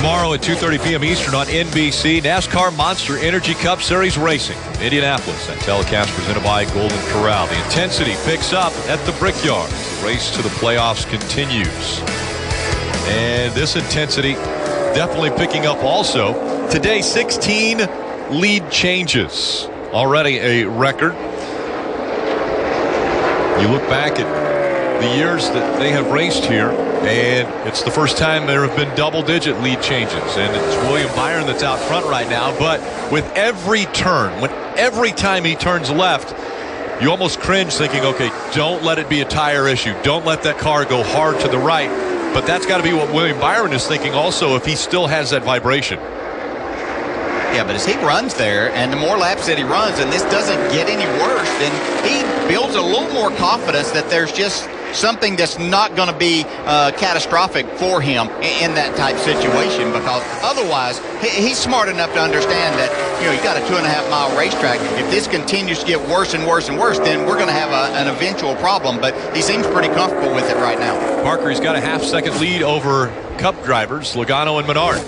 Tomorrow at 2:30 p.m. Eastern on NBC, NASCAR Monster Energy Cup Series Racing. Indianapolis. That telecast presented by Golden Corral. The intensity picks up at the Brickyard. The race to the playoffs continues. And this intensity definitely picking up also. Today, 16 lead changes. Already a record. You look back at the years that they have raced here, and it's the first time there have been double-digit lead changes. And it's William Byron that's out front right now. But with every turn, every time he turns left, you almost cringe thinking, okay, don't let it be a tire issue. Don't let that car go hard to the right. But that's got to be what William Byron is thinking also if he still has that vibration. Yeah, but as he runs there, and the more laps that he runs, and this doesn't get any worse, then he builds a little more confidence that there's just something that's not going to be catastrophic for him in that type situation, because otherwise he's smart enough to understand that, you got a 2.5-mile racetrack. If this continues to get worse and worse and worse, then we're going to have an eventual problem. But he seems pretty comfortable with it right now. Parker, he's got a half-second lead over Cup drivers Logano and Menard.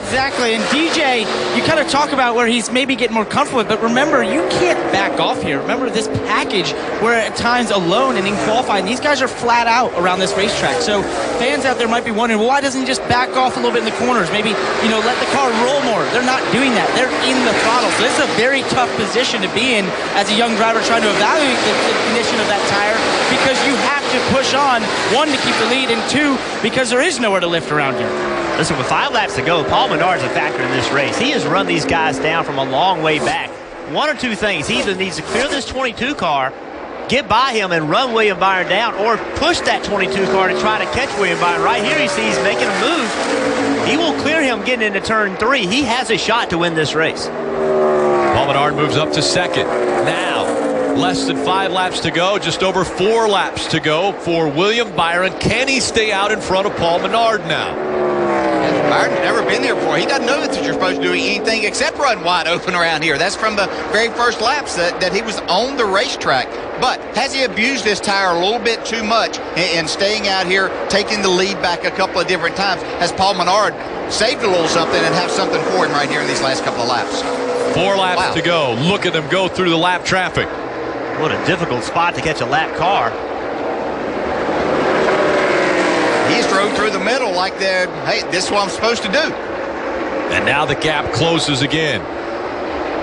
Exactly, and DJ, you kind of talk about where he's maybe getting more comfortable with, but remember, you can't back off here. Remember this package where at times alone and in qualifying, these guys are flat out around this racetrack. So fans out there might be wondering, well, why doesn't he just back off a little bit in the corners? Maybe, let the car roll more. They're not doing that. They're in the throttle. So this is a very tough position to be in as a young driver trying to evaluate the condition of that tire, because you have to push on, one, to keep the lead, and two, because there is nowhere to lift around here. Listen, with 5 laps to go, Paul Menard's a factor in this race. He has run these guys down from a long way back. One or two things. He either needs to clear this 22 car, get by him and run William Byron down, or push that 22 car to try to catch William Byron. Right here, you see he's making a move. He will clear him getting into turn 3. He has a shot to win this race. Paul Menard moves up to second. Now, less than 5 laps to go, just over 4 laps to go for William Byron. Can he stay out in front of Paul Menard now? Byron's never been there before. He doesn't know that you're supposed to do anything except run wide open around here. That's from the very first laps that he was on the racetrack. But has he abused this tire a little bit too much in staying out here, taking the lead back a couple of different times? Has Paul Menard saved a little something and have something for him right here in these last couple of laps? 4 laps to go. Look at them go through the lap traffic. What a difficult spot to catch a lap car. He's drove through the middle like that. Hey, this is what I'm supposed to do. And now the gap closes again.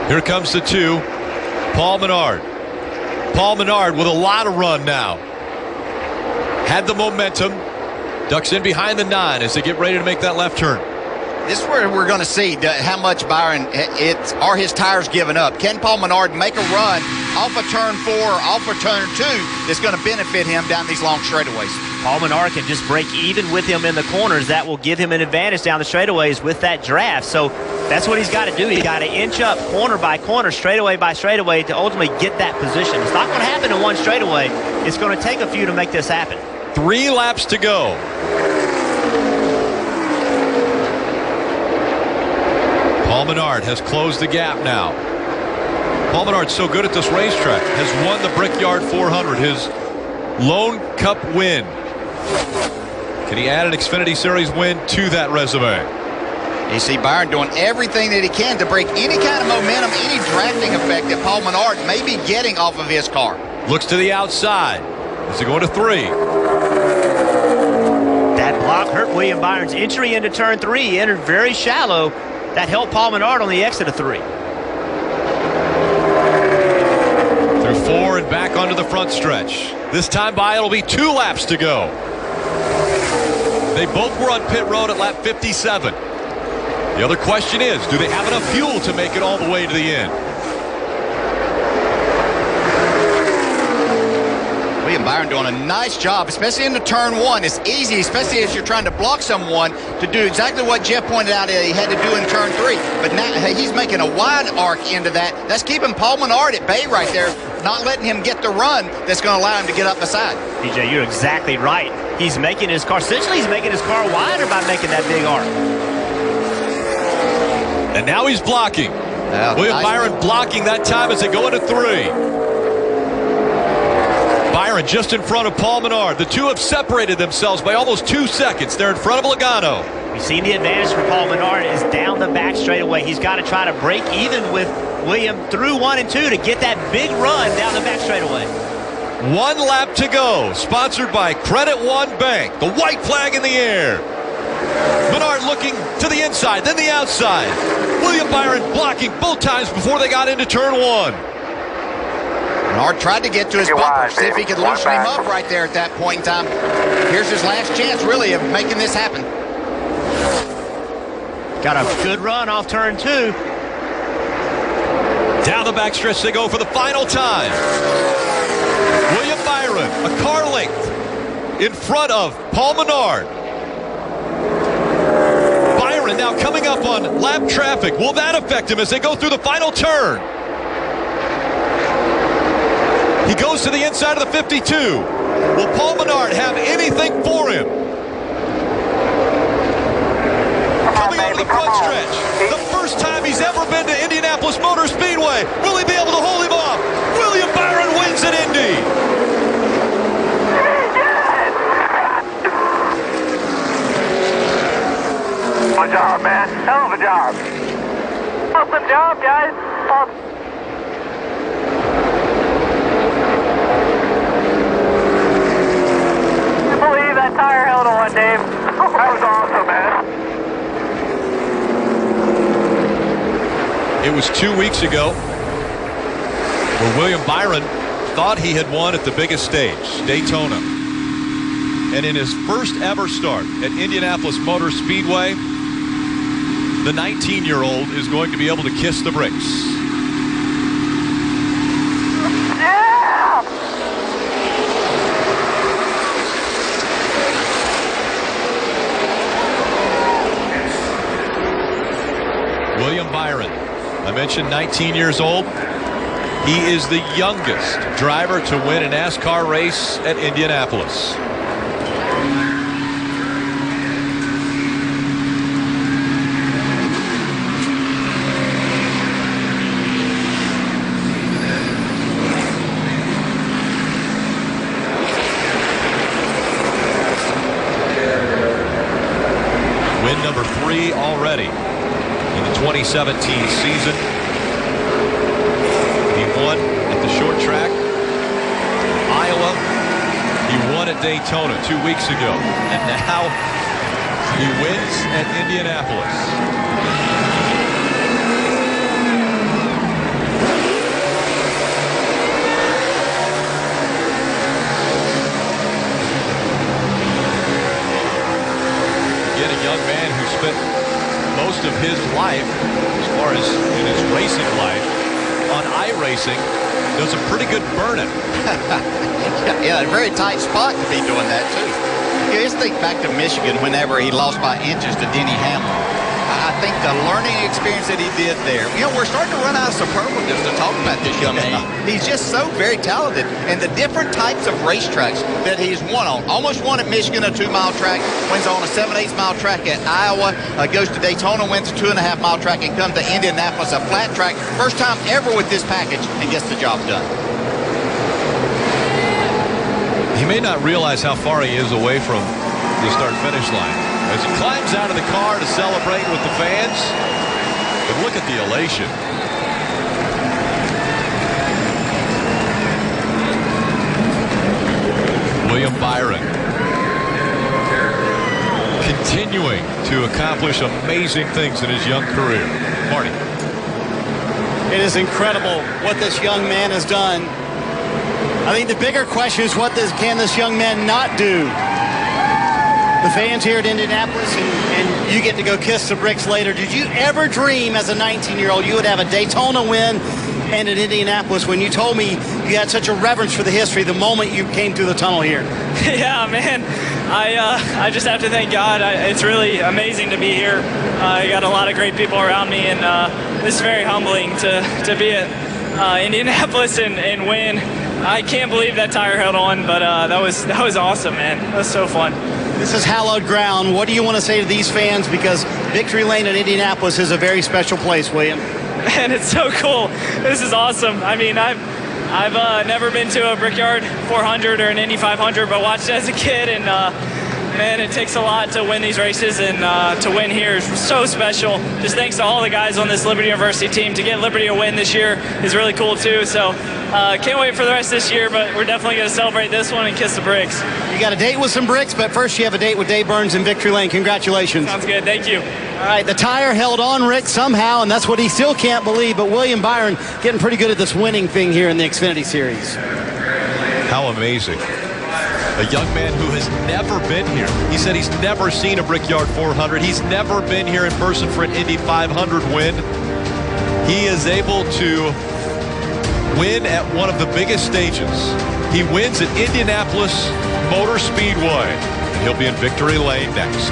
Here comes the 2. Paul Menard. Paul Menard with a lot of run now. Had the momentum. Ducks in behind the 9 as they get ready to make that left turn. This is where we're going to see how much Byron, are his tires giving up. Can Paul Menard make a run off of turn 4, off of turn 2 that's going to benefit him down these long straightaways? Paul Menard can just break even with him in the corners. That will give him an advantage down the straightaways with that draft. So that's what he's got to do. He's got to inch up corner by corner, straightaway by straightaway to ultimately get that position. It's not going to happen in one straightaway. It's going to take a few to make this happen. 3 laps to go. Paul Menard has closed the gap now. Paul Menard's so good at this racetrack, has won the Brickyard 400, his lone Cup win. Can he add an Xfinity Series win to that resume? You see Byron doing everything that he can to break any kind of momentum, any drafting effect that Paul Menard may be getting off of his car. Looks to the outside. Is he going to 3? That block hurt William Byron's entry into turn 3. He entered very shallow. That helped Paul Menard on the exit of 3. Through 4 and back onto the front stretch. This time by, it'll be 2 laps to go. They both were on pit road at lap 57. The other question is, do they have enough fuel to make it all the way to the end? William Byron doing a nice job, especially into turn 1. It's easy, especially as you're trying to block someone, to do exactly what Jeff pointed out he had to do in turn 3. But now he's making a wide arc into that. That's keeping Paul Menard at bay right there, not letting him get the run that's going to allow him to get up the side. DJ, you're exactly right. He's making his car, essentially he's making his car wider by making that big arc. And now he's blocking. William Byron blocking that time as they go into 3. Byron Byron just in front of Paul Menard. The two have separated themselves by almost 2 seconds. They're in front of Logano. You see the advantage for Paul Menard is down the back straightaway. He's got to try to break even with William through 1 and 2 to get that big run down the back straightaway. 1 lap to go. Sponsored by Credit One Bank. The white flag in the air. Menard looking to the inside, then the outside. William Byron blocking both times before they got into turn 1. Menard tried to get to his bumper, see if he could loosen him up right there at that point in time. Here's his last chance, really, of making this happen. Got a good run off turn 2. Down the backstretch they go for the final time. William Byron, a car length in front of Paul Menard. Byron now coming up on lap traffic. Will that affect him as they go through the final turn? He goes to the inside of the 52. Will Paul Menard have anything for him? Coming over the front stretch. The first time he's ever been to Indianapolis Motor Speedway. Will he be able to hold him off? William Byron wins at Indy. Good job, man. Hell of a job. Awesome job, guys. Awesome. I believe that tire held on, Dave. That was awesome, man. It was 2 weeks ago where William Byron thought he had won at the biggest stage, Daytona. And in his first ever start at Indianapolis Motor Speedway, the 19-year-old is going to be able to kiss the bricks. Yeah! William Byron, I mentioned 19 years old. He is the youngest driver to win a NASCAR race at Indianapolis. Win number 3 already in the 2017 season. He won at the short track, Iowa. He won at Daytona 2 weeks ago. And now he wins at Indianapolis. Again, a young man who spent most of his life, as far as in his racing life, on iRacing, does a pretty good burning. Yeah, a very tight spot to be doing that, too. You just think back to Michigan whenever he lost by inches to Denny Hamlin. I think the learning experience that he did there, you know, we're starting to run out of superlatives to talk about this young man. He's just so very talented, and the different types of racetracks that he's won on. Almost won at Michigan, a 2-mile track, wins on a 7/8 mile track at Iowa, goes to Daytona, wins a 2.5 mile track, and comes to Indianapolis, a flat track. First time ever with this package, and gets the job done. He may not realize how far he is away from the start-finish line as he climbs out of the car to celebrate with the fans. But look at the elation. William Byron continuing to accomplish amazing things in his young career. Marty. It is incredible what this young man has done. I think the bigger question is can this young man not do? The fans here at Indianapolis, and you get to go kiss the bricks later. Did you ever dream as a 19-year-old you would have a Daytona win and at Indianapolis when you told me you had such a reverence for the history the moment you came through the tunnel here? Yeah, man. I just have to thank God. It's really amazing to be here. I got a lot of great people around me, and this is very humbling to be at Indianapolis and win. I can't believe that tire held on, but that was awesome, man. That was so fun. This is hallowed ground. What do you want to say to these fans? Because Victory Lane in Indianapolis is a very special place, William. Man, it's so cool. This is awesome. I mean, I've I've never been to a Brickyard 400 or an Indy 500, but watched it as a kid, and man, it takes a lot to win these races, and to win here is so special. Just thanks to all the guys on this Liberty University team. To get Liberty a win this year is really cool too. So can't wait for the rest of this year, but we're definitely going to celebrate this one and kiss the bricks. You got a date with some bricks, but first you have a date with Dave Burns in Victory Lane. Congratulations. Sounds good. Thank you. All right, the tire held on Rick somehow, and that's what he still can't believe, but William Byron getting pretty good at this winning thing here in the Xfinity Series. How amazing. A young man who has never been here. He said he's never seen a Brickyard 400. He's never been here in person for an Indy 500 win. He is able to win at one of the biggest stages. He wins at Indianapolis Motor Speedway. And he'll be in Victory Lane next.